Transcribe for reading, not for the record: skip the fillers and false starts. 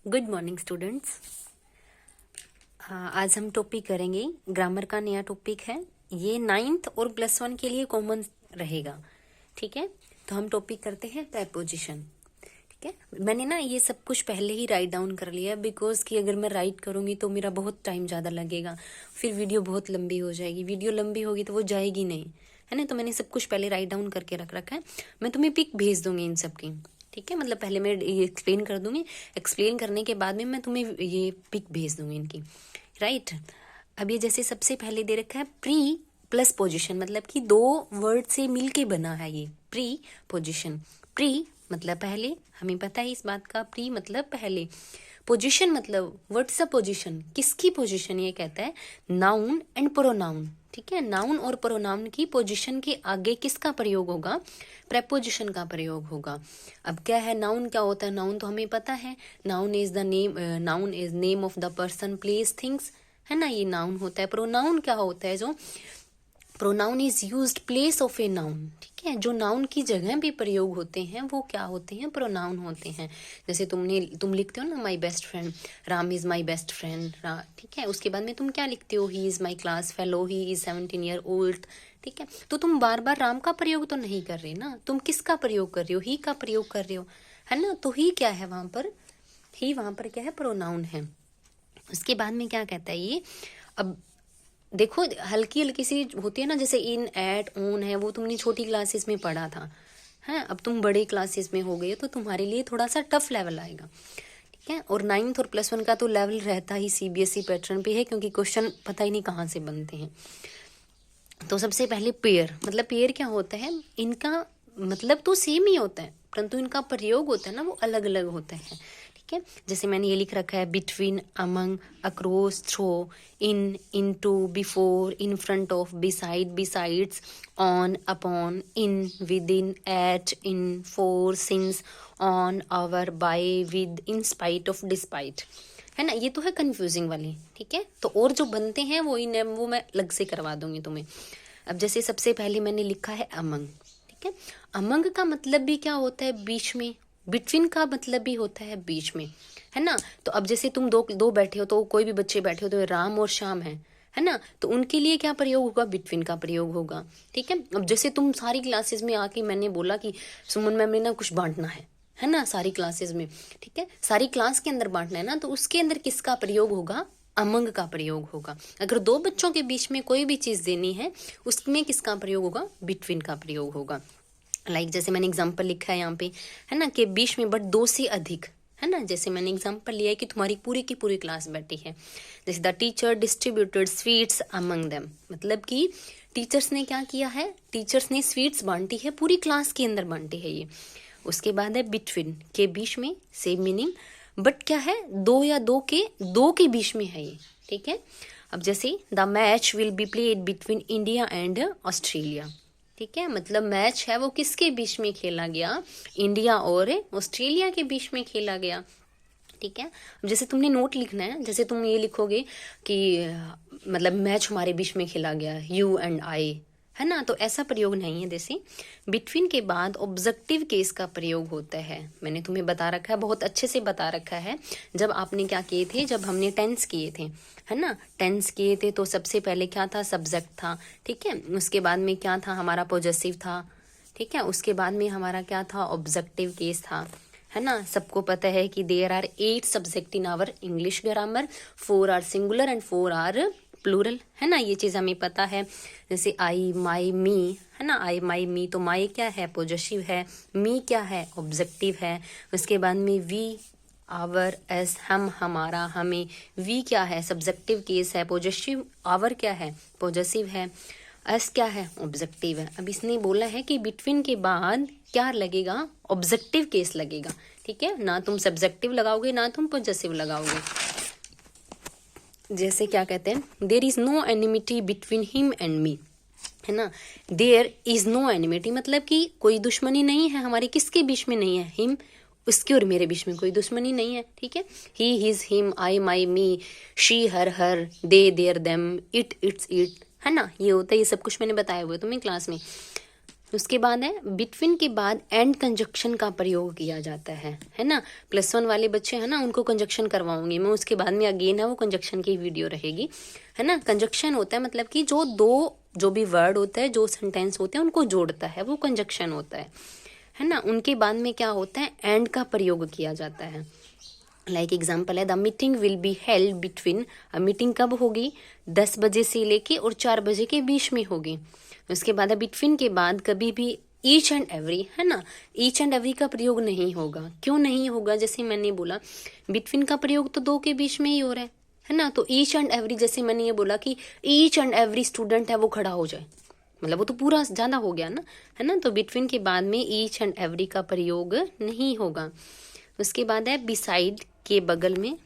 Good morning students. आज हम topic करेंगे, ग्रामर का नया टॉपिक है ये। 9th और +1 के लिए कॉमन रहेगा, ठीक है। तो हम टॉपिक करते हैं प्रेपोजिशन, ठीक है। मैंने ना ये सब कुछ पहले ही राइट डाउन कर लिया, बिकॉज कि अगर मैं राइट करूँगी तो मेरा बहुत टाइम ज़्यादा लगेगा, फिर वीडियो बहुत लंबी हो जाएगी। वीडियो लंबी होगी तो वो जाएगी नहीं, है ना। तो मैंने सब कुछ पहले राइट डाउन करके रख रखा है। मैं तुम्हें पिक भेज दूंगी इन सब की, ठीक है। मतलब पहले मैं ये एक्सप्लेन कर दूंगी, एक्सप्लेन करने के बाद में मैं तुम्हें ये पिक भेज दूंगी इनकी, राइट। अब ये जैसे सबसे पहले दे रखा है प्री प्लस पोजिशन, मतलब कि दो वर्ड से मिलके बना है ये प्री पोजिशन। प्री मतलब पहले, हमें पता है इस बात का। प्री मतलब पहले, पोजिशन मतलब व्हाट इज अ पोजिशन, किसकी पोजिशन। ये कहता है नाउन एंड प्रोनाउन, ठीक है। नाउन और प्रोनाउन की पोजीशन के आगे किसका प्रयोग होगा, प्रेपोजिशन का प्रयोग होगा। अब क्या है नाउन, क्या होता है नाउन, तो हमें पता है noun is the name, noun is name of the person place things, है ना, ये नाउन होता है। प्रोनाउन क्या होता है, जो pronoun is used place of a noun, ठीक है। जो नाउन की जगह भी प्रयोग होते हैं वो क्या होते हैं, प्रोनाउन होते हैं। जैसे तुम लिखते हो ना my best friend, Ram is my best friend, ठीक है। उसके बाद में तुम क्या लिखते हो, he is my class fellow, he is 17 year old, ठीक है। तो तुम बार बार राम का प्रयोग तो नहीं कर रहे ना, तुम किसका प्रयोग कर रहे हो, ही का प्रयोग कर रहे हो, है ना। तो ही क्या है वहां पर, ही वहां पर क्या है, प्रोनाउन है। उसके बाद में क्या कहता है ये, अब देखो हल्की हल्की सी होती है ना, जैसे इन एट ऑन है, वो तुमने छोटी क्लासेस में पढ़ा था, है। अब तुम बड़े क्लासेस में हो गए तो तुम्हारे लिए थोड़ा सा टफ लेवल आएगा, ठीक है। और 9th और +1 का तो लेवल रहता ही CBSE पैटर्न पे है, क्योंकि क्वेश्चन पता ही नहीं कहाँ से बनते हैं। तो सबसे पहले पेयर, मतलब पेयर क्या होता है, इनका मतलब तो सेम ही होता है, परंतु इनका प्रयोग होता है ना वो अलग अलग होता है, ठीक है। जैसे मैंने ये लिख रखा है between, among, across, through, in, into, before, in front of, beside, besides, on, upon, in, within, at, in, for, since, on, over, by, with, in spite of, despite, है ना। ये तो है कंफ्यूजिंग वाली, ठीक है। तो और जो बनते हैं वो मैं अलग से करवा दूंगी तुम्हें। अब जैसे सबसे पहले मैंने लिखा है अमंग, ठीक है। अमंग का मतलब भी क्या होता है, बीच में। बिटवीन का मतलब भी होता है बीच में, है ना। तो अब जैसे तुम दो दो बैठे हो, तो कोई भी बच्चे बैठे हो, तो राम और श्याम है ना। तो उनके लिए क्या प्रयोग होगा, बिटवीन का प्रयोग होगा, ठीक है। अब जैसे तुम सारी क्लासेस में आके मैंने बोला कि सुमन मैम ने ना कुछ बांटना है ना, सारी क्लासेस में, ठीक है। सारी क्लास के अंदर बांटना है ना, तो उसके अंदर किसका प्रयोग होगा, अमंग का प्रयोग होगा। अगर दो बच्चों के बीच में कोई भी चीज देनी है, उसमें किसका प्रयोग होगा, बिटवीन का प्रयोग होगा। जैसे मैंने एग्जांपल लिखा है यहाँ पे, है ना, कि बीच में बट दो से अधिक, है ना। जैसे मैंने एग्जांपल लिया है कि तुम्हारी पूरी की पूरी क्लास बैठी है, जैसे the teacher distributed sweets among them, मतलब कि टीचर्स ने क्या किया है, टीचर्स ने स्वीट्स बांटी है, पूरी क्लास के अंदर बांटी है ये। उसके बाद है बिटवीन, के बीच में, सेम मीनिंग, बट क्या है, दो या दो के बीच में है ये, ठीक है। अब जैसे the match will be played between India and Australia, ठीक है। मतलब मैच है वो किसके बीच में खेला गया, इंडिया और ऑस्ट्रेलिया के बीच में खेला गया, ठीक है। अब जैसे तुमने नोट लिखना है, जैसे तुम ये लिखोगे कि मतलब मैच हमारे बीच में खेला गया, यू एंड आई, है ना। तो ऐसा प्रयोग नहीं है। जैसे बिटवीन के बाद ऑब्जेक्टिव केस का प्रयोग होता है, मैंने तुम्हें बता रखा है, बहुत अच्छे से बता रखा है। जब आपने क्या किए थे, जब हमने टेंस किए थे, है ना, टेंस किए थे, तो सबसे पहले क्या था, सब्जेक्ट था, ठीक है। उसके बाद में क्या था, हमारा पॉजेसिव था, ठीक है। उसके बाद में हमारा क्या था, ऑब्जेक्टिव केस था, है ना। सबको पता है कि there are 8 subject in our English grammar, 4 are singular and 4 are plural, है ना। ये चीज हमें पता है। जैसे आई, माई, मी, है ना, आई, माई, मी, तो माई क्या है, पॉजेसिव है, मी क्या है, ऑब्जेक्टिव है। उसके बाद में वी, आवर, एस, हम, हमारा, हमें, वी क्या है, सब्जेक्टिव केस है, पॉजेसिव, आवर क्या है, पॉजेसिव है, एस क्या है, ऑब्जेक्टिव है। अब इसने बोला है कि बिटवीन के बाद क्या लगेगा, ऑब्जेक्टिव केस लगेगा, ठीक है। ना तुम सब्जेक्टिव लगाओगे, ना तुम पॉजेसिव लगाओगे। जैसे क्या कहते हैं, there is no enmity between him and me, है ना। देयर इज नो एनिमिटी मतलब कि कोई दुश्मनी नहीं है हमारी, किसके बीच में नहीं है, हिम, उसके और मेरे बीच में कोई दुश्मनी नहीं है, ठीक है। He, his, him, I, my, me, she, her, they, there, them, it, it's, it, है ना। ये होता है, ये सब कुछ मैंने बताया हुआ है तुम्हें क्लास में। उसके बाद है बिटवीन के बाद एंड कंजक्शन का प्रयोग किया जाता है ना। +1 वाले बच्चे है ना, उनको कंजक्शन करवाऊंगी मैं, उसके बाद में अगेन है वो कंजक्शन की वीडियो रहेगी, है ना। कंजक्शन होता है मतलब कि जो भी वर्ड होता है, जो सेंटेंस होते हैं उनको जोड़ता है, वो कंजक्शन होता है ना। उनके बाद में क्या होता है, एंड का प्रयोग किया जाता है। लाइक एग्जाम्पल है the meeting will be held between, meeting कब होगी, 10 बजे से लेके और 4 बजे के बीच में होगी। उसके बाद बिटवीन के बाद कभी भी ईच एंड एवरी, है ना, ईच एंड एवरी का प्रयोग नहीं होगा। क्यों नहीं होगा, जैसे मैंने बोला बिटवीन का प्रयोग तो 2 के बीच में ही हो रहा है ना। तो ईच एंड एवरी, जैसे मैंने ये बोला कि ईच एंड एवरी स्टूडेंट है वो खड़ा हो जाए, मतलब वो तो पूरा ज्यादा हो गया ना, है ना। तो बिटवीन के बाद में ईच एंड एवरी का प्रयोग नहीं होगा। उसके बाद है बिसाइड के बगल में,